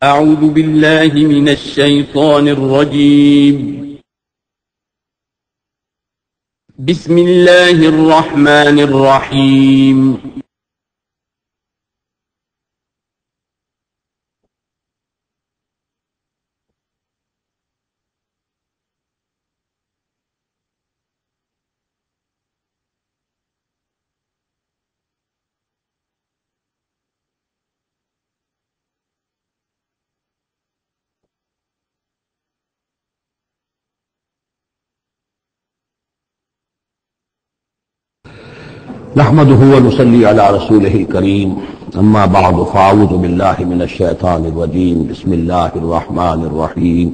أعوذ بالله من الشيطان الرجيم. بسم الله الرحمن الرحيم. نحمده ونصلي على رسوله الكريم اما بعد فاعوذ بالله من الشيطان الرجيم بسم الله الرحمن الرحيم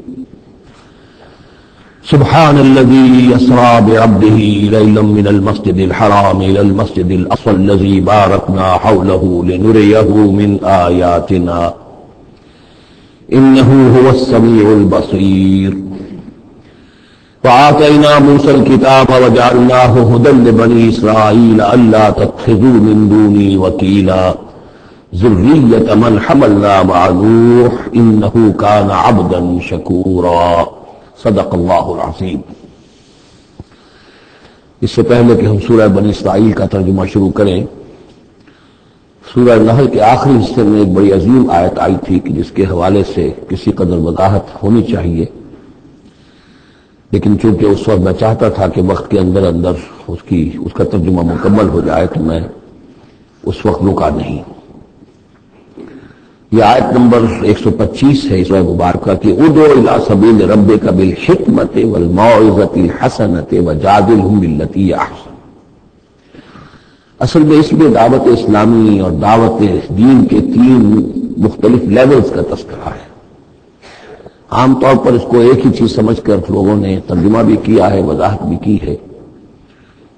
سبحان الذي يسرى بعبده ليلا من المسجد الحرام الى المسجد الاقصى الذي باركنا حوله لنريه من آياتنا انه هو السميع البصير وآتينا موسى الكتاب وجعلناه هدى لبني إسرائيل ألا تتخذوا من دوني وكيلا ذرية من حملنا مع نوح إنه كان عبدا شكورا صدق اللہ العظیم۔ اس سے پہلے کہ ہم سورہ بنی اسرائیل کا ترجمہ شروع کریں، سورہ نحل کے آخری حصے میں ایک بڑی عظیم آیت آئی تھی کہ جس کے حوالے سے کسی قدر وضاحت ہونی چاہیے، لیکن چونکہ اس وقت میں چاہتا تھا کہ وقت کے اندر اندر اس کا ترجمہ مکمل ہو جائے تو میں اس وقت رکا نہیں۔ یہ آیت نمبر 125 ہے سورہ مبارکہ کی، ادعو الی سبیل ربک بالحکمۃ والموعظۃ الحسنۃ وجادلھم باللتی ہی احسن۔ اصل میں اس میں دعوت اسلامی اور دعوت دین کے 3 مختلف لیولز کا تذکرہ ہے۔ عام طور پر اس کو ایک ہی چیز سمجھ کر لوگوں نے ترجمہ بھی کیا ہے، وضاحت بھی کی ہے۔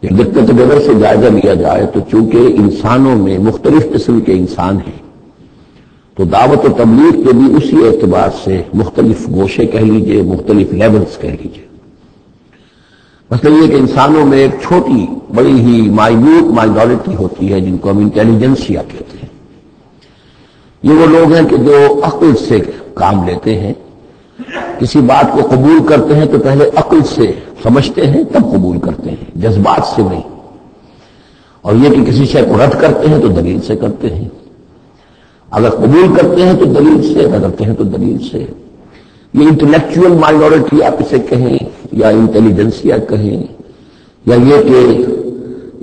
جب دقت نظر سے جائزہ لیا جائے تو چونکہ انسانوں میں مختلف قسم کے انسان ہیں تو دعوت و تبلیغ کے بھی اسی اعتبار سے مختلف گوشے کہہ لیجئے، مختلف لیولز کہہ لیجئے۔ مثلا یہ کہ انسانوں میں ایک چھوٹی بڑی ہی مائنیوٹ مائنورٹی ہوتی ہے جن کو ہم انٹیلیجنسیا کہتے ہیں۔ یہ وہ لوگ ہیں کہ جو عقل سے کام لیتے ہیں، کسی بات کو قبول کرتے ہیں تو پہلے عقل سے سمجھتے ہیں تب قبول کرتے ہیں، جذبات سے نہیں۔ اور یہ کہ کسی شے کو رد کرتے ہیں تو دلیل سے کرتے ہیں، اگر قبول کرتے ہیں تو دلیل سے، اگر کرتے ہیں تو دلیل سے۔ یہ انٹلیکچوئل مائنورٹی آپ اسے کہیں یا انٹیلیجنسیا کہیں، یا یہ کہ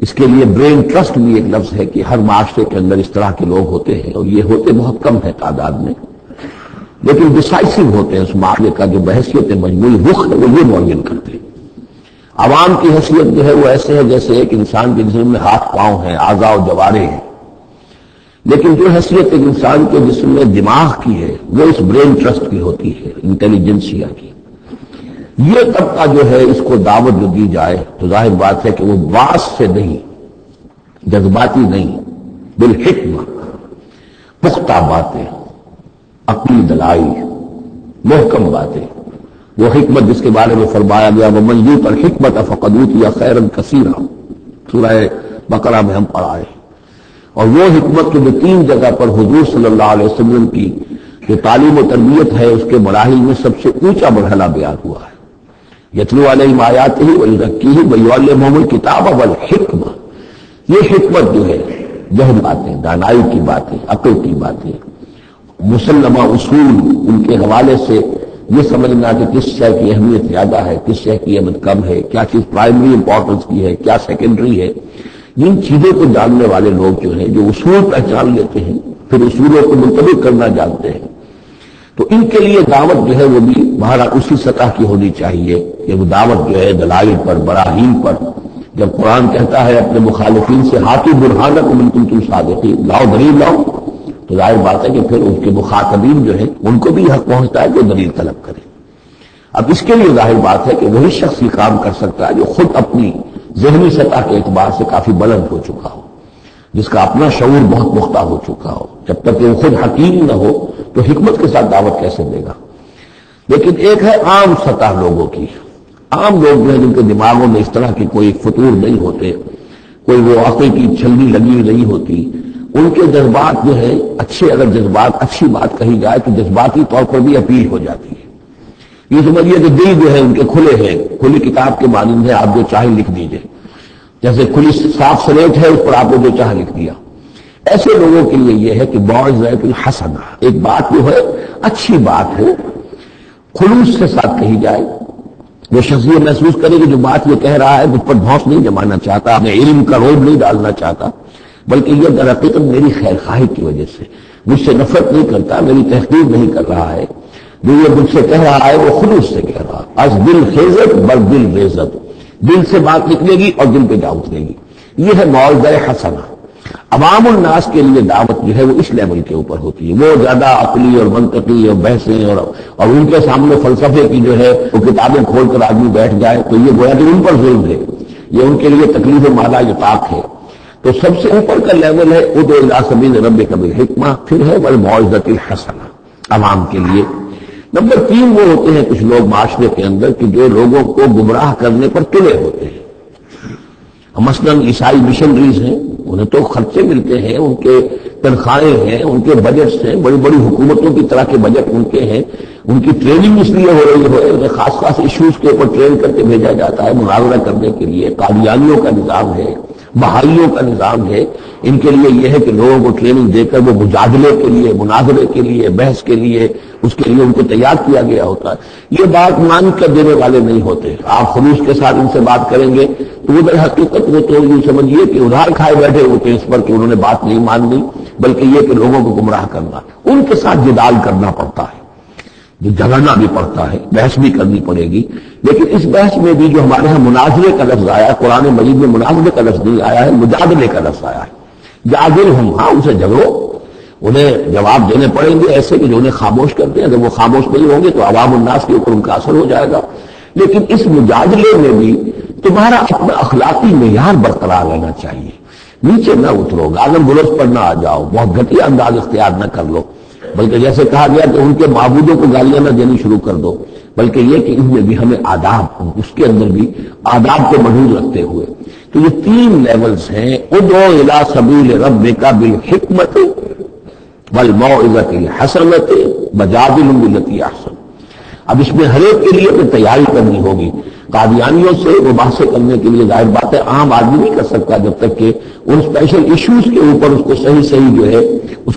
اس کے لیے برین ٹرسٹ بھی ایک لفظ ہے کہ ہر معاشرے کے اندر اس طرح کے لوگ ہوتے ہیں، اور یہ ہوتے بہت کم ہے تعداد میں، لیکن ڈیسائسو ہوتے ہیں۔ اس معاملے کا جو بحثیت مجموعی رخ ہے وہ یہ معین کرتے ہیں۔ عوام کی حیثیت جو ہے وہ ایسے ہے جیسے ایک انسان کے جسم میں ہاتھ پاؤں ہیں، اعضاء و جوارے ہیں، لیکن جو حیثیت ایک انسان کے جسم میں دماغ کی ہے وہ اس برین ٹرسٹ کی ہوتی ہے، انٹیلیجنسیا کی۔ یہ طبقہ جو ہے اس کو دعوت جو دی جائے تو ظاہر بات ہے کہ وہ واس سے نہیں، جذباتی نہیں، بالحکمہ، پختہ باتیں، عقلی دلائل، محکم باتیں، وہ حکمت جس کے بارے میں فرمایا گیا وَمَن یُؤْتَ الْحِکْمَةَ فَقَدْ أُوتِیَ خَیْرًا کَثِیرًا، سورہ بقرہ میں ہم پڑھائے۔ اور وہ حکمت کے جو 3 جگہ پر حضور صلی اللہ علیہ وسلم کی جو تعلیم و تربیت ہے اس کے مراحل میں سب سے اونچا مرحلہ بیان ہوا ہے، یتلو علیہم آیاتہ ویزکیہم ویعلمہم الکتاب والحکمہ۔ یہ حکمت جو ہے ذہن باتیں، دانائی کی باتیں، عقل کی باتیں، مسلمہ اصول، ان کے حوالے سے یہ سمجھنا کہ کس شے کی اہمیت زیادہ ہے، کس شے کی اہمیت کم ہے، کیا چیز پرائمری امپورٹنس کی ہے، کیا سیکنڈری ہے، ان چیزوں کو جاننے والے لوگ جو ہیں، جو اصول پہچان لیتے ہیں پھر اصولوں کو منطبق کرنا جانتے ہیں، تو ان کے لیے دعوت جو ہے وہ بھی بہرحال اسی سطح کی ہونی چاہیے کہ وہ دعوت جو ہے دلائل پر، براہین پر۔ جب قرآن کہتا ہے اپنے مخالفین سے ہاتھی برہانکم ان کنتم صادقین، لاؤ دلیل لاؤ، تو ظاہر بات ہے کہ پھر اس کے مخاطبین جو ہیں ان کو بھی حق پہنچتا ہے کہ دلیل طلب کرے۔ اب اس کے لیے ظاہر بات ہے کہ وہی شخص یہ کام کر سکتا ہے جو خود اپنی ذہنی سطح کے اعتبار سے کافی بلند ہو چکا ہو، جس کا اپنا شعور بہت پختہ ہو چکا ہو۔ جب تک کہ وہ خود حکیم نہ ہو تو حکمت کے ساتھ دعوت کیسے دے گا؟ لیکن ایک ہے عام سطح لوگوں کی، عام لوگ جو ہیں جن کے دماغوں میں اس طرح کے کوئی فطور نہیں ہوتے، کوئی وہ عقل کی چھلنی لگی ہوئی نہیں ہوتی، ان کے جذبات جو ہیں اچھے، اگر جذبات اچھی بات کہی جائے تو جذباتی طور پر بھی اپیل ہو جاتی ہے. یہ سمجھیے کہ دل جو ہے ان کے کھلے ہیں، کھلی کتاب کے مانند ہے، آپ جو چاہیں لکھ دیجئے، جیسے کھلی صاف سلیٹ ہے اس پر آپ نے جو چاہے لکھ دیا. ایسے لوگوں کے لیے یہ ہے کہ موعظہ الحسنہ، ایک بات جو ہے اچھی بات ہے، خلوص کے ساتھ کہی جائے. وہ شخص یہ محسوس کرے کہ جو بات یہ کہہ رہا ہے مجھ پر دھوس نہیں جمانا چاہتا، اپنے علم کا روب نہیں ڈالنا چاہتا، بلکہ یہ در حقیقت میری خیر خواہی کی وجہ سے مجھ سے نفرت نہیں کرتا، میری تحقیر نہیں کر رہا ہے. جو یہ مجھ سے کہہ رہا ہے وہ خلوص سے کہہ رہا. از دل خیزت بر دل ریزت، دل سے بات نکلے گی اور دل پہ جا اترے گی. یہ ہے موعظہ حسنہ. عوام الناس کے لیے دعوت جو ہے وہ اس لیول کے اوپر ہوتی ہے. وہ زیادہ عقلی اور منطقی اور بحثیں اور ان کے سامنے فلسفے کی جو ہے وہ کتابیں کھول کر آدمی بیٹھ جائے تو یہ گویا کہ ان پر ظلم ہے، یہ ان کے لیے تکلیف مالا یطاق ہے. تو سب سے اوپر کا لیول ہے ادع الی سبیل ربک بالحکمہ، پھر ہے والموعظۃ الحسنہ عوام کے لیے. نمبر 3 وہ ہوتے ہیں کچھ لوگ معاشرے کے اندر کہ جو لوگوں کو گمراہ کرنے پر تلے ہوتے ہیں. مثلاً عیسائی مشنریز ہیں، انہیں تو خرچے ملتے ہیں، ان کے تنخواہیں ہیں، ان کے بجٹس ہیں، بڑی بڑی حکومتوں کی طرح کے بجٹ ان کے ہیں. ان کی ٹریننگ اس لیے ہو رہی ہے، انہیں خاص خاص ایشوز کے اوپر ٹرین کر کے بھیجا جاتا ہے مناظرہ کرنے کے لیے. قادیانیوں کا نظام ہے، بہائیوں کا نظام ہے. ان کے لیے یہ ہے کہ لوگوں کو ٹریننگ دے کر وہ مجادلے کے لیے، مناظرے کے لیے، بحث کے لیے، اس کے لیے ان کو تیار کیا گیا ہوتا ہے. یہ بات مان کر دینے والے نہیں ہوتے. آپ خلوص کے ساتھ ان سے بات کریں گے تو وہ در حقیقت وہ تو یہ سمجھیے کہ ادھار کھائے بیٹھے ہوتے ہیں اس پر کہ انہوں نے بات نہیں مان لی، بلکہ یہ کہ لوگوں کو گمراہ کرنا. ان کے ساتھ جدال کرنا پڑتا ہے، جو جھگڑنا بھی پڑتا ہے، بحث بھی کرنی پڑے گی. لیکن اس بحث میں بھی جو ہمارے ہاں مناظرے کا لفظ آیا، قرآن مجید میں مناظرے کا لفظ نہیں آیا ہے، مجادلے کا لفظ آیا ہے. جادلہم، ہاں ان سے جھگڑو، انہیں جواب دینے پڑیں گے ایسے کہ جو انہیں خاموش کرتے ہیں. اگر وہ خاموش نہیں ہوں گے تو عوام الناس کے اوپر ان کا اثر ہو جائے گا. لیکن اس مجادلے میں بھی تمہارا اپنا اخلاقی معیار برقرار رہنا چاہیے. نیچے نہ اترو، گالم گلوچ پر نہ آ جاؤ، بہت گھٹیا انداز اختیار نہ کر لو، بلکہ جیسے کہا گیا کہ ان کے معبودوں کو گالیاں نہ دینی شروع کر دو، بلکہ یہ کہ ان میں بھی ہمیں آداب، اس کے اندر بھی آداب کو محفوظ رکھتے ہوئے. تو یہ 3 لیولز ہیں. ادعو الی سبیل ربک بالحکمۃ والموعظۃ الحسنۃ وجادلہم باللتی احسن. اب اس میں ہر ایک کے لیے پھر تیاری کرنی ہوگی. قادیانیوں سے وہ بحثیں کرنے کے لیے ظاہر بات ہے عام آدمی نہیں کر سکتا جب تک کہ ان اسپیشل ایشوز کے اوپر اس کو صحیح جو ہے اس